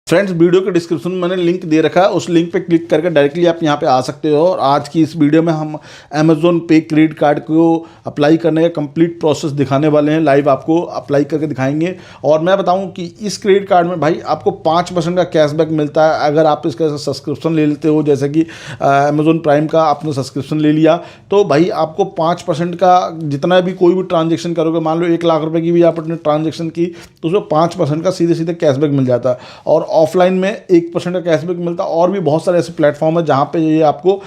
Friends, video के description में मैंने लिंक दे रखा है, उस लिंक पे क्लिक करके डायरेक्टली आप यहाँ पे आ सकते हो। और आज की इस वीडियो में हम अमेज़ॉन पे क्रेडिट कार्ड को अप्लाई करने का कंप्लीट प्रोसेस दिखाने वाले हैं। लाइव आपको अप्लाई करके दिखाएंगे। और मैं बताऊं कि इस क्रेडिट कार्ड में भाई आपको 5% का कैशबैक मिलता है अगर आप इसका सब्सक्रिप्शन ले लेते हो। जैसे कि अमेज़ॉन प्राइम का आपने सब्सक्रिप्शन ले लिया तो भाई आपको 5% का जितना भी कोई भी ट्रांजेक्शन करोगे, मान लो 1 लाख रुपये की भी आपने ट्रांजेक्शन की तो उसमें 5% का सीधे सीधे कैशबैक मिल जाता है। और ऑफलाइन में 1% का कैशबैक मिलता है। और भी बहुत सारे ऐसे प्लेटफॉर्म है जहाँ पे ये आपको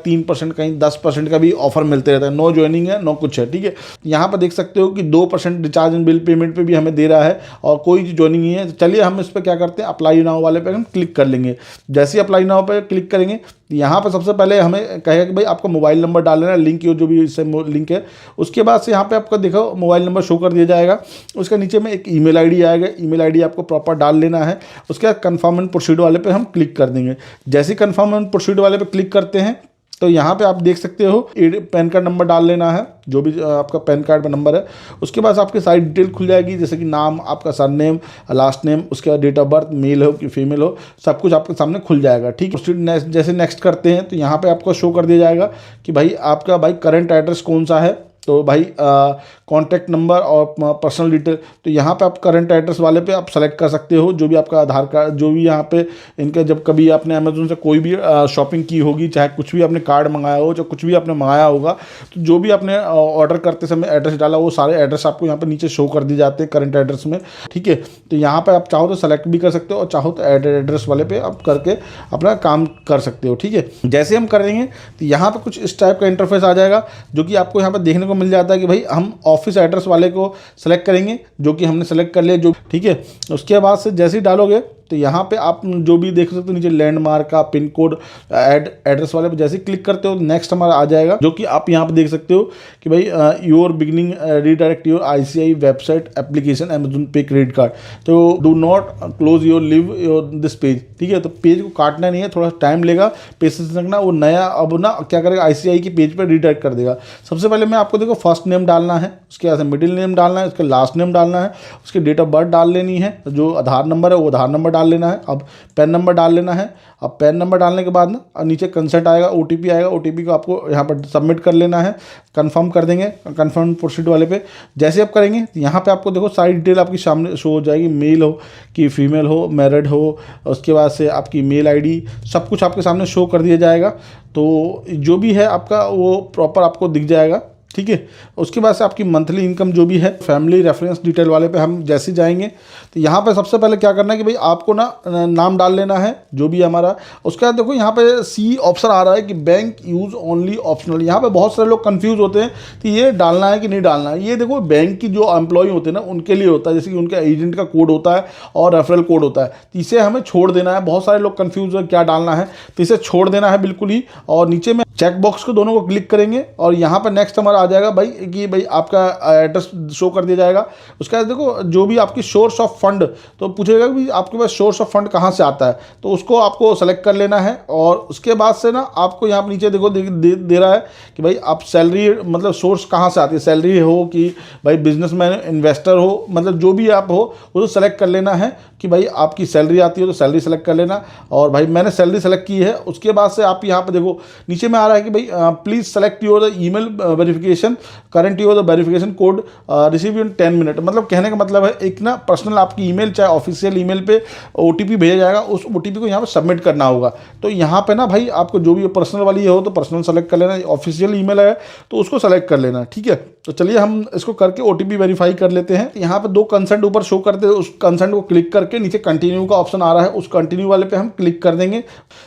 3%, कहीं 10% का भी ऑफर मिलते रहता है। नो ज्वाइनिंग है, नो कुछ है, ठीक है। यहाँ पर देख सकते हो कि 2% रिचार्ज एंड बिल पेमेंट पे भी हमें दे रहा है और कोई ज्वाइनिंग नहीं है। तो चलिए हम इस पर क्या करते हैं, अप्लाई नाउ वाले पे हम क्लिक कर लेंगे। जैसे ही अप्लाई नाउ पे क्लिक करेंगे यहाँ पर सबसे पहले हमें कहेगा कि भाई आपका मोबाइल नंबर डाल लेना, लिंक जो भी इससे लिंक है। उसके बाद से यहाँ पे आपको देखो मोबाइल नंबर शो कर दिया जाएगा। उसके नीचे में एक ईमेल आईडी आएगा, ईमेल आईडी आपको प्रॉपर डाल लेना है। उसके बाद कन्फर्म एंड प्रोसीड वाले पे हम क्लिक कर देंगे। जैसे ही कन्फर्म एंड प्रोसीड वाले पे क्लिक करते हैं तो यहाँ पे आप देख सकते हो पैन कार्ड नंबर डाल लेना है, जो भी आपका पैन कार्ड पर नंबर है। उसके बाद आपकी सारी डिटेल खुल जाएगी, जैसे कि नाम, आपका सरनेम, लास्ट नेम, उसके बाद डेट ऑफ बर्थ, मेल हो कि फीमेल हो, सब कुछ आपके सामने खुल जाएगा, ठीक है। जैसे नेक्स्ट करते हैं तो यहाँ पे आपको शो कर दिया जाएगा कि भाई आपका भाई करंट एड्रेस कौन सा है। तो भाई कॉन्टैक्ट नंबर और पर्सनल डिटेल, तो यहाँ पे आप करंट एड्रेस वाले पे आप सेलेक्ट कर सकते हो। जो भी आपका आधार कार्ड, जो भी यहाँ पे इनका जब कभी आपने अमेज़न से कोई भी शॉपिंग की होगी, चाहे कुछ भी आपने कार्ड मंगाया हो, चाहे कुछ भी आपने मंगाया होगा, तो जो भी आपने ऑर्डर करते समय एड्रेस डाला वो सारे एड्रेस आपको यहाँ पे नीचे शो कर दिए जाते हैं करंट एड्रेस में, ठीक है। तो यहाँ पर आप चाहो तो सेलेक्ट भी कर सकते हो और चाहो तो एड्रेस वाले पे आप करके अपना काम कर सकते हो, ठीक है। जैसे हम करेंगे तो यहाँ पर कुछ इस टाइप का इंटरफेस आ जाएगा, जो कि आपको यहाँ पर देखने को मिल जाता है कि भाई हम ऑफिस एड्रेस वाले को सेलेक्ट करेंगे, जो कि हमने सेलेक्ट कर लिया, जो ठीक है। उसके बाद से जैसे ही डालोगे तो यहाँ पे आप जो भी देख सकते हो नीचे लैंडमार्क का पिन कोड एड्रेस वाले पे जैसे क्लिक करते हो नेक्स्ट हमारा आ जाएगा, जो कि आप यहाँ पे देख सकते हो कि भाई your beginning redirect your ICI website application Amazon पे क्रेडिट कार्ड। तो do not close your live your this page, ठीक है। तो पेज को काटना नहीं है, थोड़ा टाइम लेगा, पेशेंस रखना। वो नया अब ना क्या करेगा, ICI की पेज पर रीडायरेक्ट कर देगा। सबसे पहले मैं आपको देखो फर्स्ट नेम डालना है, उसके बाद मिडिल नेम डालना है, उसके लास्ट नेम डालना है, उसकी डेट ऑफ बर्थ डाल लेनी है, जो आधार नंबर है वो आधार नंबर डाल लेना है। अब पैन नंबर डाल लेना है। अब पैन नंबर डालने के बाद ना नीचे कंसेंट आएगा, OTP आएगा, OTP को आपको यहाँ पर सबमिट कर लेना है। कंफर्म कर देंगे, कंफर्म प्रोसीड वाले पे जैसे आप करेंगे तो यहाँ पे आपको देखो सारी डिटेल आपकी सामने शो हो जाएगी, मेल हो कि फीमेल हो, मैरिड हो, उसके बाद से आपकी मेल ID सब कुछ आपके सामने शो कर दिया जाएगा। तो जो भी है आपका वो प्रॉपर आपको दिख जाएगा, ठीक है। उसके बाद से आपकी मंथली इनकम जो भी है, फैमिली रेफरेंस डिटेल वाले पे हम जैसे जाएंगे तो यहाँ पे सबसे पहले क्या करना है कि भाई आपको ना नाम डाल लेना है जो भी हमारा। उसके बाद देखो यहाँ पे C ऑप्शन आ रहा है कि बैंक यूज़ ओनली ऑप्शनल। यहाँ पे बहुत सारे लोग कंफ्यूज होते हैं कि ये डालना है कि नहीं डालना है। ये देखो बैंक की जो एम्प्लॉय होते हैं ना उनके लिए होता है, जैसे कि उनका एजेंट का कोड होता है और रेफरल कोड होता है, तो इसे हमें छोड़ देना है। बहुत सारे लोग कंफ्यूज है क्या डालना है, तो इसे छोड़ देना है बिल्कुल ही। और नीचे में चेक बॉक्स को दोनों को क्लिक करेंगे और यहाँ पर नेक्स्ट हमारा आ जाएगा भाई कि भाई आपका एड्रेस शो कर दिया जाएगा। उसके बाद देखो जो भी आपकी सोर्स ऑफ फंड, तो पूछेगा कि आपके पास सोर्स ऑफ फंड कहाँ से आता है, तो उसको आपको सेलेक्ट कर लेना है। और उसके बाद से ना आपको यहाँ पर नीचे देखो दे रहा है कि भाई आप सैलरी, मतलब सोर्स कहाँ से आती है, सैलरी हो कि भाई बिजनेसमैन, इन्वेस्टर हो, मतलब जो भी आप हो उसको सेलेक्ट कर लेना है कि भाई आपकी सैलरी आती है तो सैलरी सेलेक्ट कर लेना। और भाई मैंने सैलरी सेलेक्ट की है। उसके बाद से आप यहाँ पर देखो नीचे में आ रहा है कि भाई please select your the email verification, current your the verification code receive in 10 minute. मतलब कहने का मतलब है एक ना पर्सनल आपकी ईमेल, चाहे ऑफिशियल ईमेल पे OTP भेजा जाएगा, उस OTP को यहाँ पर सबमिट करना होगा। तो यहाँ पे ना भाई आपको जो भी पर्सनल वाली हो तो पर्सनल सेलेक्ट कर लेना, ऑफिशियल ईमेल है तो उसको सेलेक्ट कर लेना, ठीक है। तो चलिए हम इसको करके OTP वेरीफाई कर लेते हैं। तो यहाँ पे 2 कंसेंट ऊपर शो करते हैं, उस कंसेंट को क्लिक करके नीचे कंटिन्यू का ऑप्शन आ रहा है, उस कंटिन्यू वाले पे हम क्लिक कर देंगे।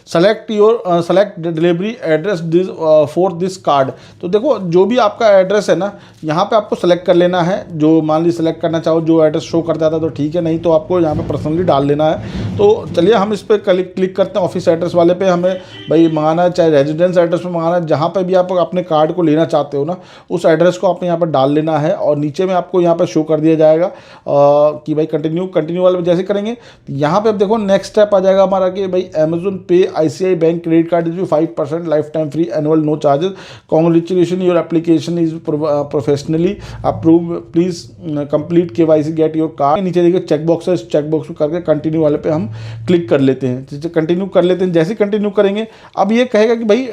Select delivery address for this card. तो देखो जो भी आपका एड्रेस है ना यहाँ पे आपको सेलेक्ट कर लेना है। जो मान ली सेलेक्ट करना चाहो, जो एड्रेस शो कर जाता है तो ठीक है, नहीं तो आपको यहाँ पे पर्सनली डाल लेना है। तो चलिए हम इस पर क्लिक करते हैं। ऑफिस एड्रेस वाले पे हमें भाई मंगाना है, चाहे रेजिडेंस एड्रेस में मंगाना है, जहाँ पे भी आप अपने कार्ड को लेना चाहते हो ना उस एड्रेस को आपने यहाँ पर डाल लेना है। और नीचे में आपको यहाँ पर शो कर दिया जाएगा कि भाई कंटिन्यू वाले पे जैसे करेंगे यहाँ पे अब देखो नेक्स्ट स्टेप आ जाएगा हमारा कि भाई अमेज़न पे ICI bank credit card is 5% life time free annual no charges, congratulation your application is professionally approve, please complete KYC get your card. नीचे देखिए चेक बॉक्स है, इस चेक बॉक्स को करके कंटिन्यू वाले पे हम हम क्लिक कर लेते हैं। जैसे कंटिन्यू कर लेते हैं, जैसे कंटिन्यू करेंगे अब ये कहेगा कि भाई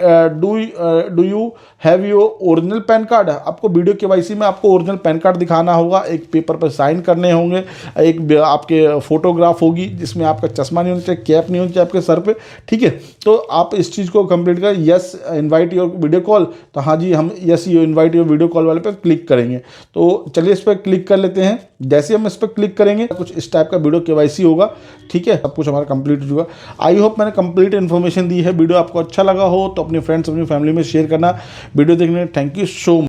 do you have your original pan card. आपको वीडियो केवाईसी में आपको ओरिजिनल पैन कार्ड दिखाना होगा, एक पेपर पर साइन करने होंगे, एक आपके फोटोग्राफ होगी जिसमें आपका चश्मा नहीं होना चाहिए, कैप नहीं होनी चाहिए आपके सर पे, ठीक है। तो आप इस चीज़ को कंप्लीट कर yes invite your video call, तो हाँ जी हम yes you invite your video call वाले पे क्लिक करेंगे। तो चलिए इस पर क्लिक कर लेते हैं। जैसे हम इस पर क्लिक करेंगे कुछ इस टाइप का वीडियो केवाईसी होगा, ठीक है। सब कुछ हमारा कंप्लीट हो चुका। आई होप मैंने कंप्लीट इन्फॉर्मेशन दी है। वीडियो आपको अच्छा लगा हो तो अपने फ्रेंड्स अपनी फैमिली में शेयर करना। वीडियो देखने थैंक यू सो मच।